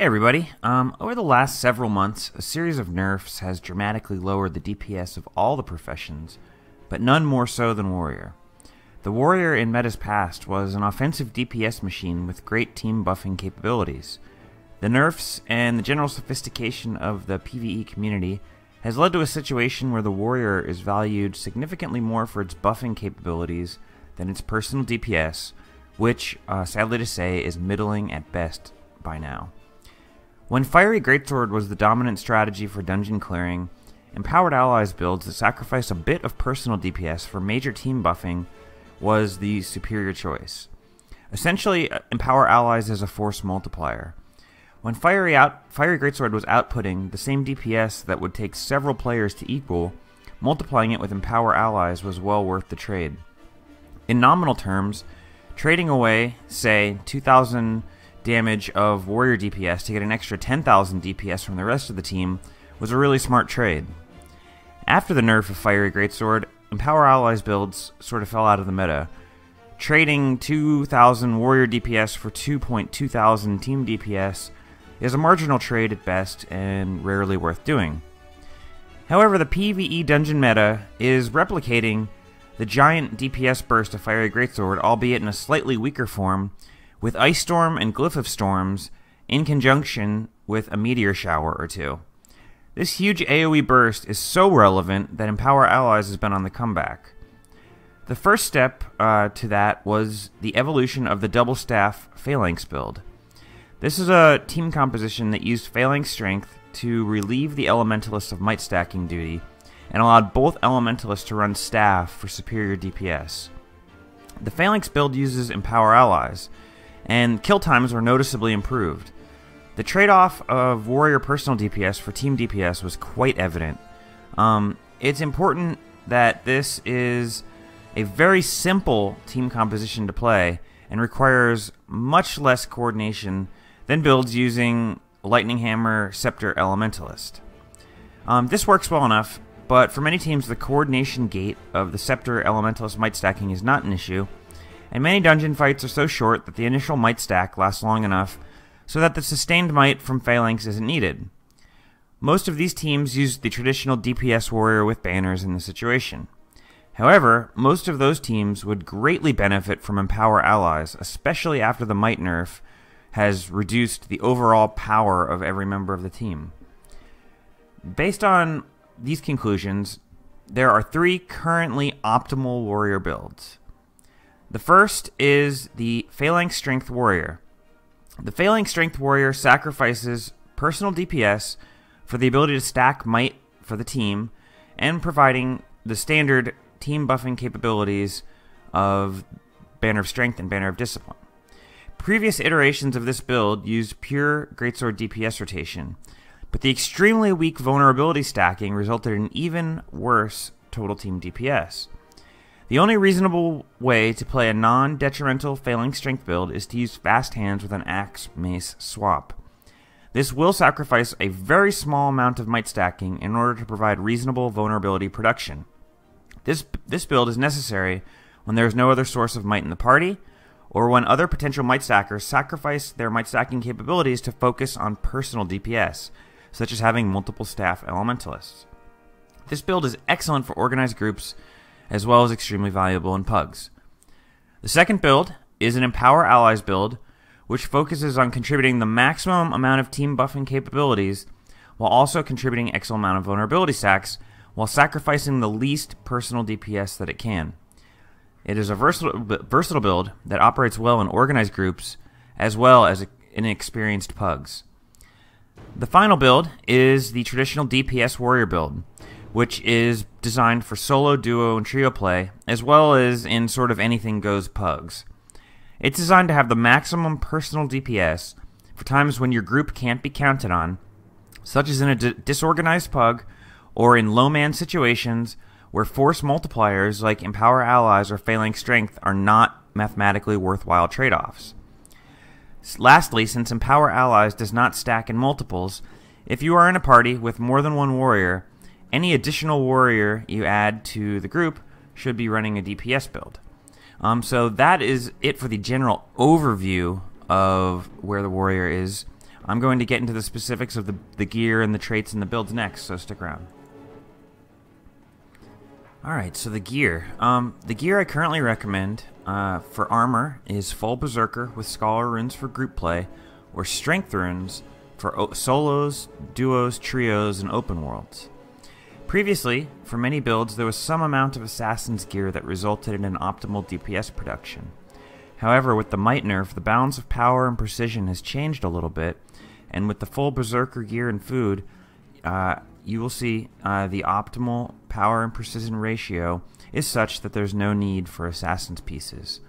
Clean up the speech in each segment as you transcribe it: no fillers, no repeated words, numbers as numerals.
Hey everybody, over the last several months, a series of nerfs has dramatically lowered the DPS of all the professions, but none more so than Warrior. The Warrior in metas past was an offensive DPS machine with great team buffing capabilities. The nerfs and the general sophistication of the PvE community has led to a situation where the Warrior is valued significantly more for its buffing capabilities than its personal DPS, which, sadly to say, is middling at best by now. When Fiery Greatsword was the dominant strategy for dungeon clearing, Empowered Allies builds that sacrifice a bit of personal DPS for major team buffing was the superior choice. Essentially, Empower Allies as a force multiplier. When Fiery Greatsword was outputting the same DPS that would take several players to equal, multiplying it with Empower Allies was well worth the trade. In nominal terms, trading away, say, 2,000 damage of Warrior DPS to get an extra 10,000 DPS from the rest of the team was a really smart trade. After the nerf of Fiery Greatsword, Empower Allies builds sort of fell out of the meta. Trading 2,000 Warrior DPS for 2,200 team DPS is a marginal trade at best and rarely worth doing. However, the PvE dungeon meta is replicating the giant DPS burst of Fiery Greatsword, albeit in a slightly weaker form, with Ice Storm and Glyph of Storms in conjunction with a Meteor Shower or two. This huge AoE burst is so relevant that Empower Allies has been on the comeback. The first step to that was the evolution of the Double Staff Phalanx build. This is a team composition that used Phalanx Strength to relieve the Elementalists of might stacking duty and allowed both Elementalists to run Staff for superior DPS. The Phalanx build uses Empower Allies, and kill times were noticeably improved. The trade-off of Warrior personal DPS for team DPS was quite evident. It's important that this is a very simple team composition to play and requires much less coordination than builds using Lightning Hammer, Scepter, Elementalist. This works well enough, but for many teams the coordination gate of the Scepter Elementalist might stacking is not an issue, and many dungeon fights are so short that the initial might stack lasts long enough so that the sustained might from Phalanx isn't needed. Most of these teams use the traditional DPS warrior with banners in this situation. However, most of those teams would greatly benefit from Empower Allies, especially after the might nerf has reduced the overall power of every member of the team. Based on these conclusions, there are three currently optimal warrior builds. The first is the Phalanx Strength Warrior. The Phalanx Strength Warrior sacrifices personal DPS for the ability to stack might for the team and providing the standard team buffing capabilities of Banner of Strength and Banner of Discipline. Previous iterations of this build used pure Greatsword DPS rotation, but the extremely weak vulnerability stacking resulted in even worse total team DPS. The only reasonable way to play a non-detrimental Phalanx Strength build is to use fast hands with an Axe Mace swap. This will sacrifice a very small amount of might stacking in order to provide reasonable vulnerability production. This build is necessary when there is no other source of might in the party, or when other potential might stackers sacrifice their might stacking capabilities to focus on personal DPS, such as having multiple staff elementalists. This build is excellent for organized groups, as well as extremely valuable in pugs. The second build is an Empower Allies build, which focuses on contributing the maximum amount of team buffing capabilities, while also contributing excellent amount of vulnerability stacks, while sacrificing the least personal DPS that it can. It is a versatile build that operates well in organized groups, as well as in experienced pugs. The final build is the traditional DPS Warrior build, which is designed for solo, duo, and trio play, as well as in sort of anything goes pugs. It's designed to have the maximum personal DPS for times when your group can't be counted on, such as in a disorganized pug, or in low-man situations where force multipliers like Empower Allies or Phalanx Strength are not mathematically worthwhile trade-offs. Lastly, since Empower Allies does not stack in multiples, if you are in a party with more than one warrior, any additional warrior you add to the group should be running a DPS build. So that is it for the general overview of where the warrior is. I'm going to get into the specifics of the gear and the traits and the builds next, so stick around. Alright, so the gear. The gear I currently recommend for armor is full Berserker with Scholar runes for group play, or Strength runes for solos, duos, trios, and open worlds. Previously, for many builds, there was some amount of Assassin's gear that resulted in an optimal DPS production. However, with the Might nerf, the balance of power and precision has changed a little bit, and with the full Berserker gear and food, you will see the optimal power and precision ratio is such that there's no need for Assassin's pieces.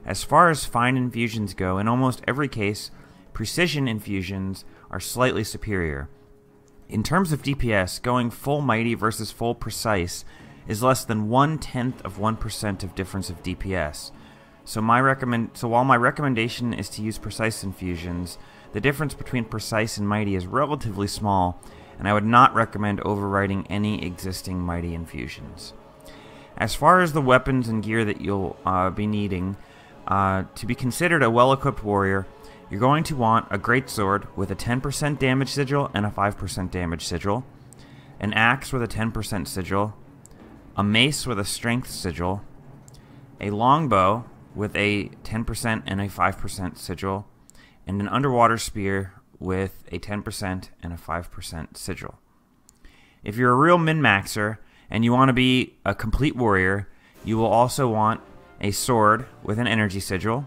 As far as fine infusions go, in almost every case, precision infusions are slightly superior. In terms of DPS, going full Mighty versus full Precise is less than 0.1% of difference of DPS. So while my recommendation is to use Precise infusions, the difference between Precise and Mighty is relatively small, and I would not recommend overriding any existing Mighty infusions. As far as the weapons and gear that you'll be needing, to be considered a well-equipped warrior, you're going to want a greatsword with a 10% damage sigil and a 5% damage sigil, an axe with a 10% sigil, a mace with a strength sigil, a longbow with a 10% and a 5% sigil, and an underwater spear with a 10% and a 5% sigil. If you're a real min-maxer and you want to be a complete warrior, you will also want a sword with an energy sigil,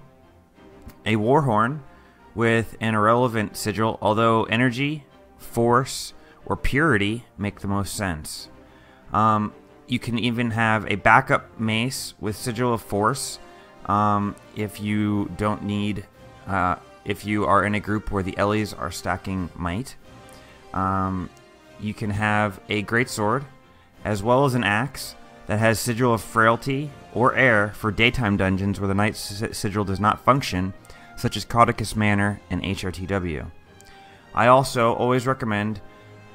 a warhorn with an irrelevant sigil, although energy, force, or purity make the most sense. You can even have a backup mace with sigil of force if you don't need if you are in a group where the Ellies are stacking might. You can have a greatsword, as well as an axe that has sigil of frailty or air for daytime dungeons where the night sigil does not function, such as Caudicus Manor and HRTW. I also always recommend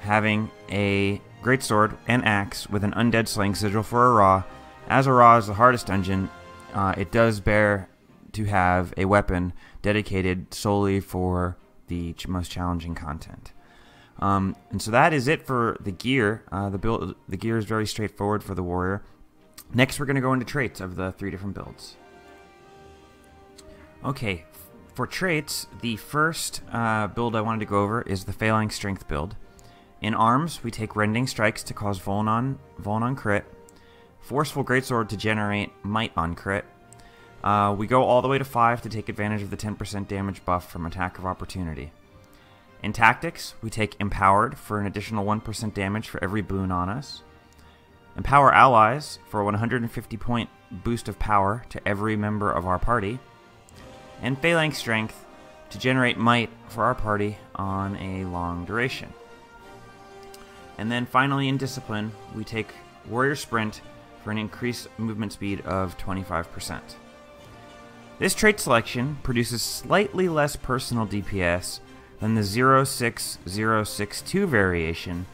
having a greatsword and axe with an undead slaying sigil for Ara. As Ara is the hardest dungeon, it does bear to have a weapon dedicated solely for the most challenging content. And so that is it for the gear. The gear is very straightforward for the warrior. Next, we're going to go into traits of the 3 different builds. Okay, for traits, the first build I wanted to go over is the Failing Strength build. In arms, we take Rending Strikes to cause Vuln on crit, Forceful Greatsword to generate Might on crit. We go all the way to 5 to take advantage of the 10% damage buff from Attack of Opportunity. In Tactics, we take Empowered for an additional 1% damage for every boon on us. Empower Allies for a 150 point boost of power to every member of our party. And Phalanx Strength to generate Might for our party on a long duration. And then finally in Discipline, we take Warrior Sprint for an increased movement speed of 25%. This trait selection produces slightly less personal DPS than the 06062 variation,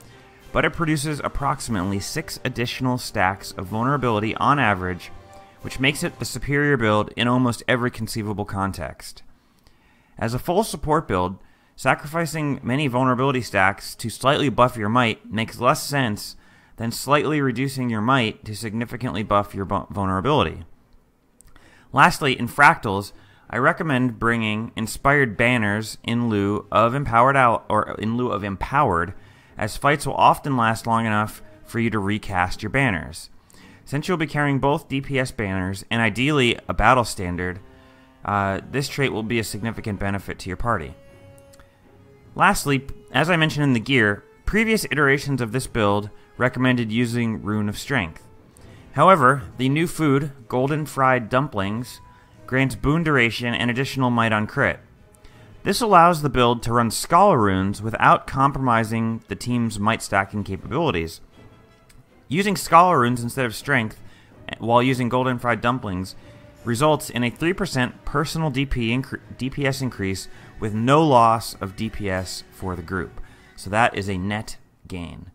but it produces approximately 6 additional stacks of vulnerability on average, which makes it the superior build in almost every conceivable context. As a full support build, sacrificing many vulnerability stacks to slightly buff your might makes less sense than slightly reducing your might to significantly buff your vulnerability. Lastly, in Fractals, I recommend bringing inspired banners in lieu of empowered, as fights will often last long enough for you to recast your banners. Since you'll be carrying both DPS banners and ideally a battle standard, this trait will be a significant benefit to your party. Lastly, as I mentioned in the gear, previous iterations of this build recommended using Rune of Strength. However, the new food, Golden Fried Dumplings, grants boon duration and additional might on crit. This allows the build to run Scholar runes without compromising the team's might stacking capabilities. Using Scholar runes instead of Strength while using Golden Fried Dumplings results in a 3% personal DPS increase with no loss of DPS for the group. So that is a net gain.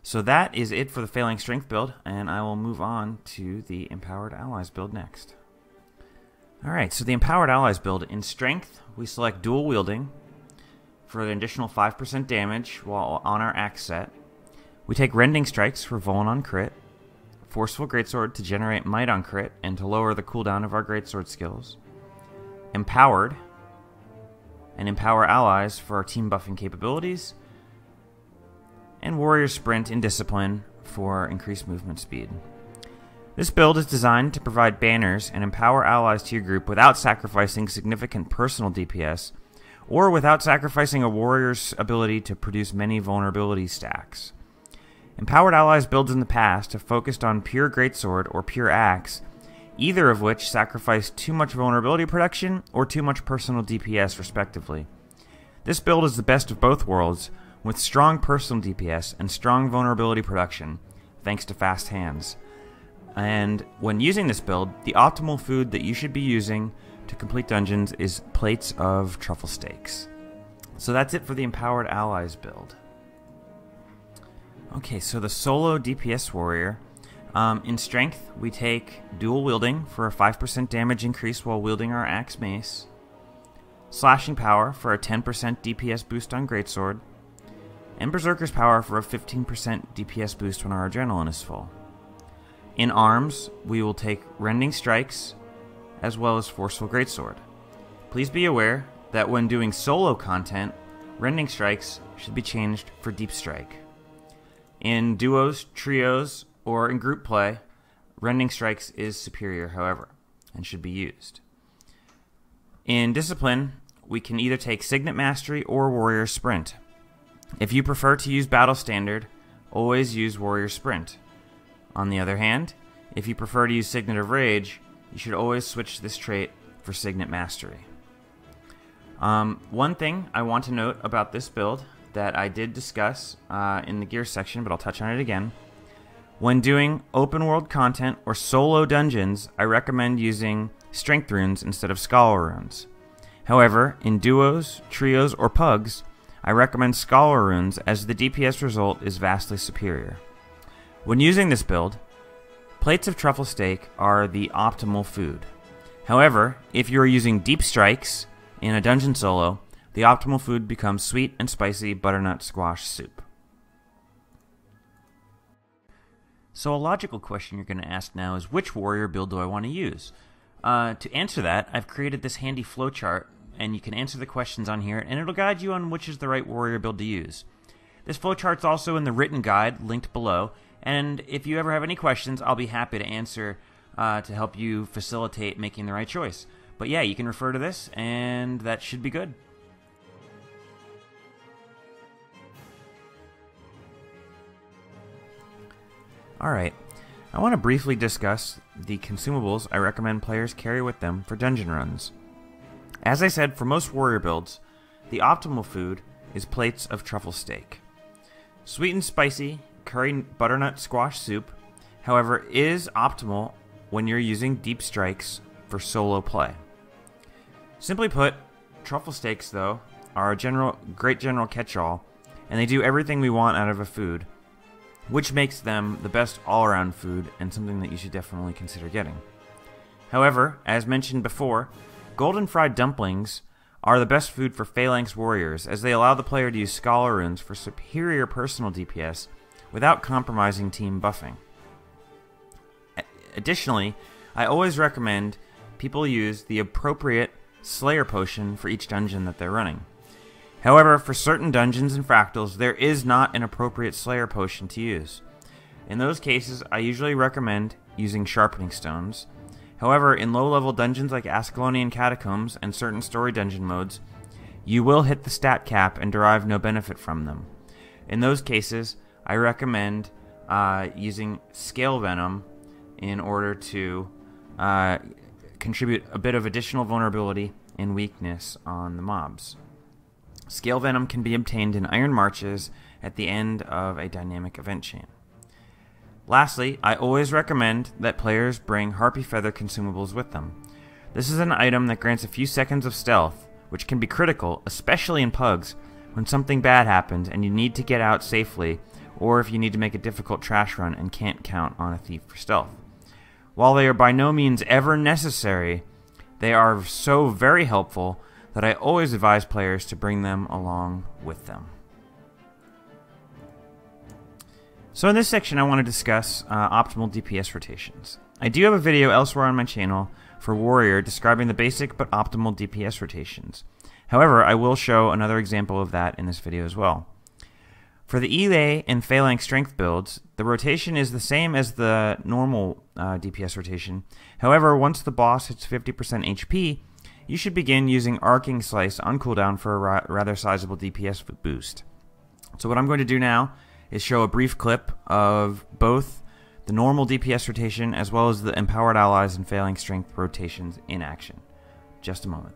So that is it for the Failing Strength build, and I will move on to the Empowered Allies build next. Alright, so the Empowered Allies build, in Strength, we select Dual Wielding. for an additional 5% damage while on our axe set. We take Rending Strikes for Vuln on crit, Forceful Greatsword to generate Might on crit and to lower the cooldown of our Greatsword skills, Empowered, and Empower allies for our team buffing capabilities, and Warrior Sprint in Discipline for increased movement speed. This build is designed to provide banners and empower allies to your group without sacrificing significant personal DPS, or without sacrificing a warrior's ability to produce many vulnerability stacks. Empowered allies builds in the past have focused on pure Greatsword or pure Axe, either of which sacrifice too much vulnerability protection or too much personal DPS respectively. This build is the best of both worlds, with strong personal DPS and strong vulnerability production, thanks to fast hands. And when using this build, the optimal food that you should be using to complete dungeons is plates of truffle steaks. So that's it for the Empowered Allies build. Okay, so the solo DPS warrior. In strength, we take dual wielding for a 5% damage increase while wielding our axe mace, slashing power for a 10% DPS boost on greatsword, and berserker's power for a 15% DPS boost when our adrenaline is full. In arms, we will take rending strikes as well as forceful greatsword. Please be aware that when doing solo content, rending strikes should be changed for deep strike. In duos, trios, or in group play, rending strikes is superior, however, and should be used. In discipline, we can either take Signet Mastery or Warrior Sprint. If you prefer to use Battle Standard, always use Warrior Sprint. On the other hand, if you prefer to use Signet of Rage, you should always switch this trait for Signet Mastery. One thing I want to note about this build that I did discuss in the gear section, but I'll touch on it again. When doing open world content or solo dungeons, I recommend using Strength runes instead of Scholar runes. However, in duos, trios, or pugs, I recommend Scholar runes as the DPS result is vastly superior. When using this build, plates of truffle steak are the optimal food. However, if you are using deep strikes in a dungeon solo, the optimal food becomes sweet and spicy butternut squash soup. So a logical question you're going to ask now is, which warrior build do I want to use? To answer that, I've created this handy flowchart, and you can answer the questions on here, and it'll guide you on which is the right warrior build to use. This flowchart's also in the written guide linked below, and if you ever have any questions, I'll be happy to answer to help you facilitate making the right choice. But yeah, you can refer to this, and that should be good. Alright, I want to briefly discuss the consumables I recommend players carry with them for dungeon runs. As I said, for most warrior builds, the optimal food is plates of truffle steak. Sweet and spicy curry butternut squash soup, however, is optimal when you're using deep strikes for solo play. Simply put, truffle steaks, though, are a great general catch-all, and they do everything we want out of a food, which makes them the best all-around food and something that you should definitely consider getting. However, as mentioned before, golden fried dumplings are the best food for phalanx warriors, as they allow the player to use Scholar runes for superior personal DPS without compromising team buffing. Additionally, I always recommend people use the appropriate Slayer potion for each dungeon that they're running. However, for certain dungeons and fractals, there is not an appropriate Slayer potion to use. In those cases, I usually recommend using Sharpening Stones. However, in low-level dungeons like Ascalonian Catacombs and certain story dungeon modes, you will hit the stat cap and derive no benefit from them. In those cases, I recommend using Scale Venom in order to contribute a bit of additional vulnerability and weakness on the mobs. Scale Venom can be obtained in Iron Marches at the end of a dynamic event chain. Lastly, I always recommend that players bring Harpy Feather consumables with them. This is an item that grants a few seconds of stealth, which can be critical, especially in pugs, when something bad happens and you need to get out safely, or if you need to make a difficult trash run and can't count on a thief for stealth. While they are by no means ever necessary, they are so very helpful that I always advise players to bring them along with them. So in this section I want to discuss optimal DPS rotations. I do have a video elsewhere on my channel for Warrior describing the basic but optimal DPS rotations. However, I will show another example of that in this video as well. For the Elay and Phalanx strength builds, the rotation is the same as the normal DPS rotation. However, once the boss hits 50% HP, you should begin using Arcing Slice on cooldown for a rather sizable DPS boost. So what I'm going to do now is show a brief clip of both the normal DPS rotation as well as the Empowered Allies and Phalanx Strength rotations in action. Just a moment.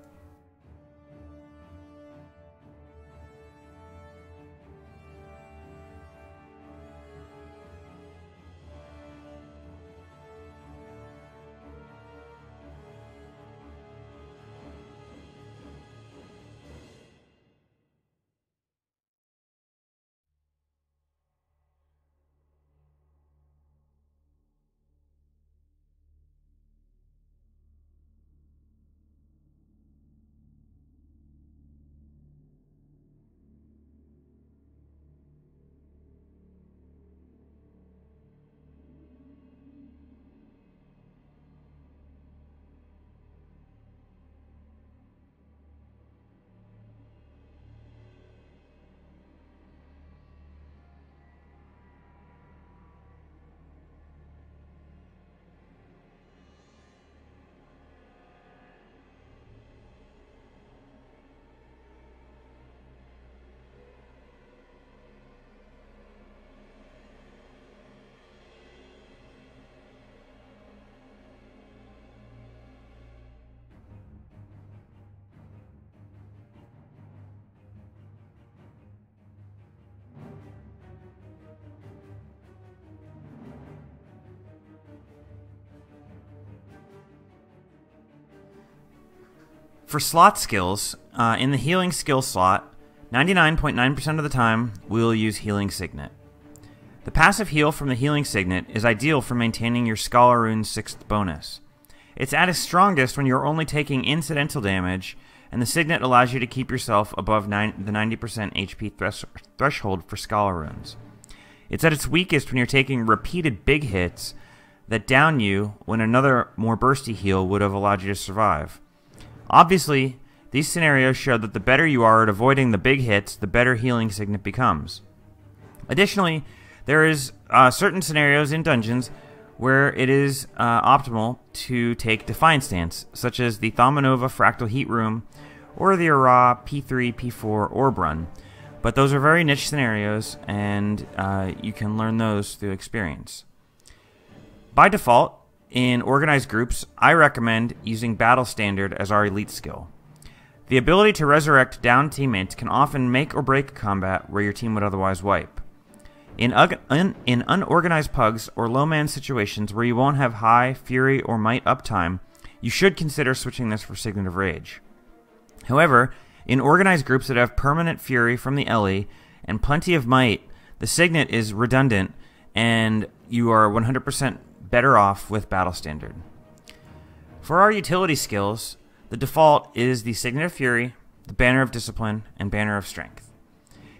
For slot skills, in the healing skill slot, 99.9% of the time, we'll use Healing Signet. The passive heal from the Healing Signet is ideal for maintaining your Scholar Rune's 6th bonus. It's at its strongest when you're only taking incidental damage, and the Signet allows you to keep yourself above the 90% HP threshold for Scholar Runes. It's at its weakest when you're taking repeated big hits that down you when another more bursty heal would have allowed you to survive. Obviously, these scenarios show that the better you are at avoiding the big hits, the better Healing Signet becomes. Additionally, there is certain scenarios in dungeons where it is optimal to take Defiant Stance, such as the Thaumanova Fractal Heat Room or the Ara P3, P4 Orb Run. But those are very niche scenarios, and you can learn those through experience. By default, in organized groups, I recommend using Battle Standard as our elite skill. The ability to resurrect downed teammates can often make or break a combat where your team would otherwise wipe. In unorganized pugs or low-man situations where you won't have high Fury or Might uptime, you should consider switching this for Signet of Rage. However, in organized groups that have permanent Fury from the Ellie and plenty of Might, the Signet is redundant and you are 100% better off with Battle Standard. For our utility skills, the default is the Signet of Fury, the Banner of Discipline, and Banner of Strength.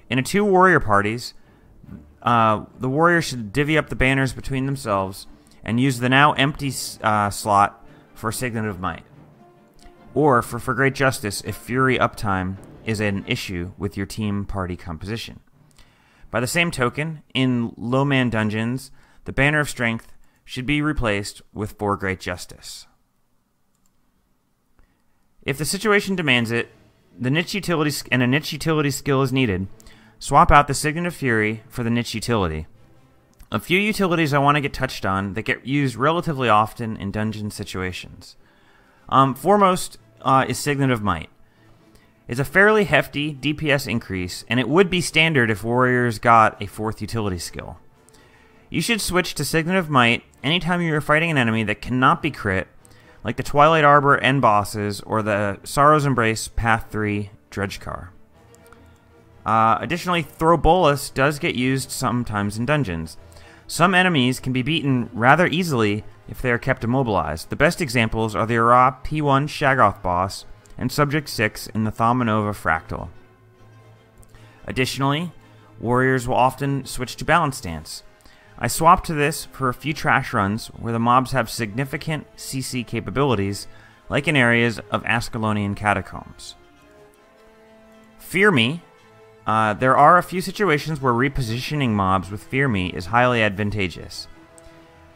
In 2 warrior parties, the warrior should divvy up the banners between themselves and use the now empty slot for Signet of Might, or for Great Justice if Fury uptime is an issue with your team party composition. By the same token, in low-man dungeons, the Banner of Strength should be replaced with For Great Justice. If the situation demands it, a niche utility skill is needed, swap out the Signet of Fury for the niche utility. A few utilities I want to get touched on that get used relatively often in dungeon situations. Foremost is Signet of Might. It's a fairly hefty DPS increase, and it would be standard if warriors got a 4th utility skill. You should switch to Signet of Might anytime you are fighting an enemy that cannot be crit, like the Twilight Arbor end bosses or the Sorrow's Embrace Path 3 Dredgecar. Additionally, Throw Bolus does get used sometimes in dungeons. Some enemies can be beaten rather easily if they are kept immobilized. The best examples are the Ara P1 Shaggoth boss and Subject 6 in the Thaumanova Fractal. Additionally, warriors will often switch to Balance Stance. I swapped to this for a few trash runs where the mobs have significant CC capabilities, like in areas of Ascalonian Catacombs. Fear Me. There are a few situations where repositioning mobs with Fear Me is highly advantageous.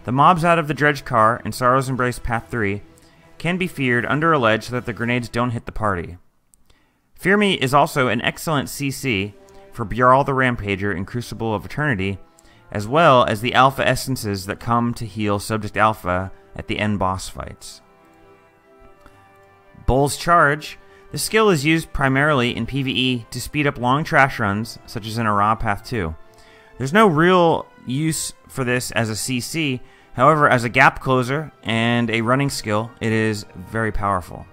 The mobs out of the Dredge Car in Sorrow's Embrace Path 3 can be feared under a ledge so that the grenades don't hit the party. Fear Me is also an excellent CC for Bjarl the Rampager in Crucible of Eternity, as well as the Alpha Essences that come to heal Subject Alpha at the end boss fights. Bull's Charge. This skill is used primarily in PvE to speed up long trash runs, such as in Ara Path 2. There's no real use for this as a CC, however, as a gap closer and a running skill, it is very powerful.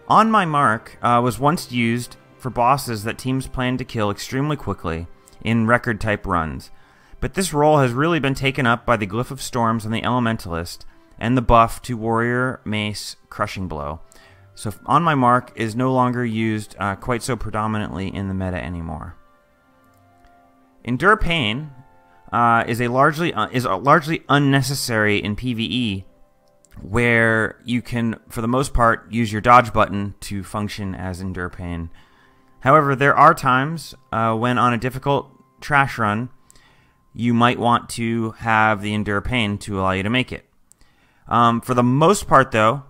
On My Mark was once used for bosses that teams plan to kill extremely quickly in record type runs, but this role has really been taken up by the Glyph of Storms and the Elementalist, and the buff to Warrior Mace Crushing Blow. So On My Mark is no longer used quite so predominantly in the meta anymore. Endure Pain is largely unnecessary in PvE, where you can, for the most part, use your dodge button to function as Endure Pain. However, there are times when on a difficult trash run, you might want to have the Endure Pain to allow you to make it. For the most part, though,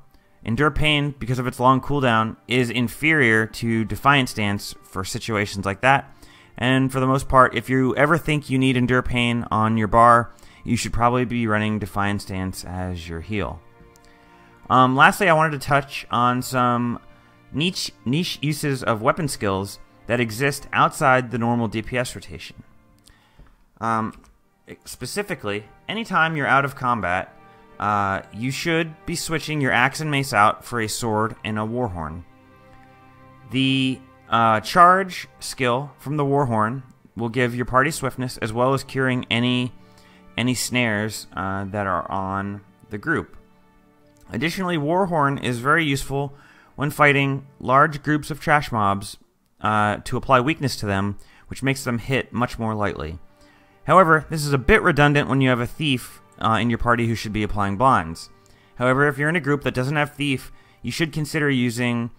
Endure Pain, because of its long cooldown, is inferior to Defiant Stance for situations like that. And for the most part, if you ever think you need Endure Pain on your bar, you should probably be running Defiant Stance as your heal. Lastly, I wanted to touch on some niche uses of weapon skills that exist outside the normal DPS rotation. Specifically, anytime you're out of combat, you should be switching your axe and mace out for a sword and a warhorn. The charge skill from the warhorn will give your party swiftness as well as curing any snares that are on the group. Additionally, warhorn is very useful when fighting large groups of trash mobs to apply weakness to them, which makes them hit much more lightly. However, this is a bit redundant when you have a thief in your party who should be applying blinds. However, if you're in a group that doesn't have thief, you should consider using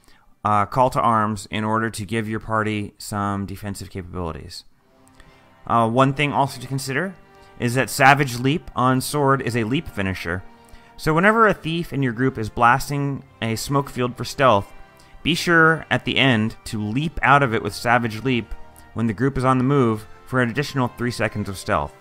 Call to Arms in order to give your party some defensive capabilities. One thing also to consider is that Savage Leap on Sword is a leap finisher. So whenever a thief in your group is blasting a smoke field for stealth, be sure at the end to leap out of it with Savage Leap when the group is on the move for an additional 3 seconds of stealth.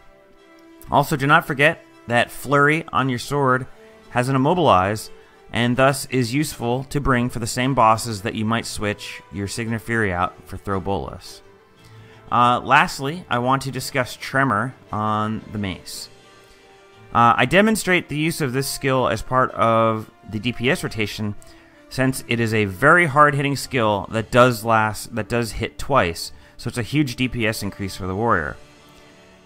Also, do not forget that Flurry on your sword has an Immobilize, and thus is useful to bring for the same bosses that you might switch your Signa Fury out for Throw Bolus. Lastly, I want to discuss Tremor on the Mace. I demonstrate the use of this skill as part of the DPS rotation, since it is a very hard-hitting skill that does hit twice, so it's a huge DPS increase for the warrior.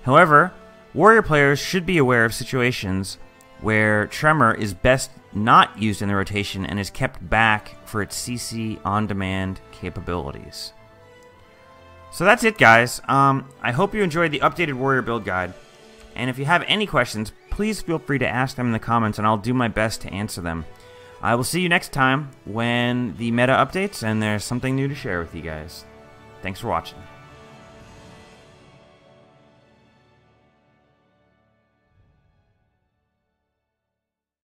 However, warrior players should be aware of situations where Tremor is best not used in the rotation and is kept back for its CC on-demand capabilities. So that's it, guys. I hope you enjoyed the updated warrior build guide, and if you have any questions, please feel free to ask them in the comments and I'll do my best to answer them. I will see you next time when the meta updates and there's something new to share with you guys. Thanks for watching.